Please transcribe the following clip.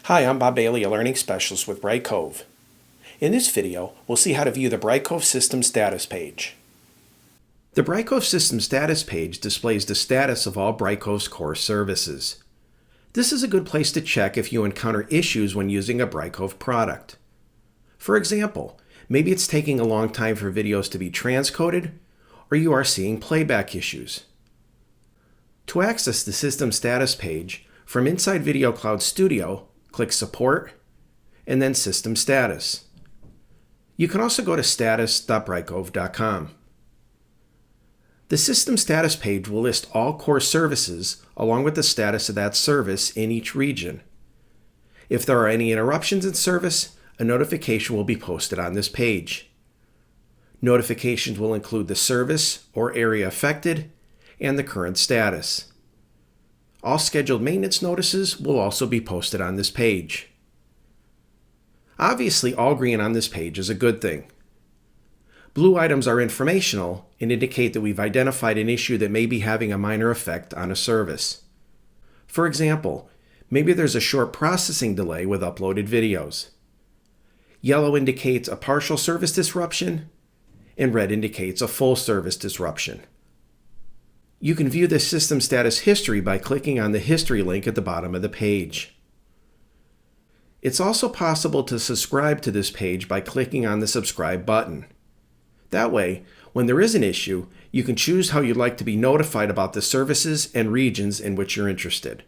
Hi, I'm Bob Bailey, a Learning Specialist with Brightcove. In this video, we'll see how to view the Brightcove System Status page. The Brightcove System Status page displays the status of all Brightcove's core services. This is a good place to check if you encounter issues when using a Brightcove product. For example, maybe it's taking a long time for videos to be transcoded, or you are seeing playback issues. To access the System Status page, from inside Video Cloud Studio, click Support, and then System Status. You can also go to status.brightcove.com. The System Status page will list all core services along with the status of that service in each region. If there are any interruptions in service, a notification will be posted on this page. Notifications will include the service or area affected and the current status. All scheduled maintenance notices will also be posted on this page. Obviously, all green on this page is a good thing. Blue items are informational and indicate that we've identified an issue that may be having a minor effect on a service. For example, maybe there's a short processing delay with uploaded videos. Yellow indicates a partial service disruption, and red indicates a full service disruption. You can view the System Status history by clicking on the History link at the bottom of the page. It's also possible to subscribe to this page by clicking on the Subscribe button. That way, when there is an issue, you can choose how you'd like to be notified about the services and regions in which you're interested.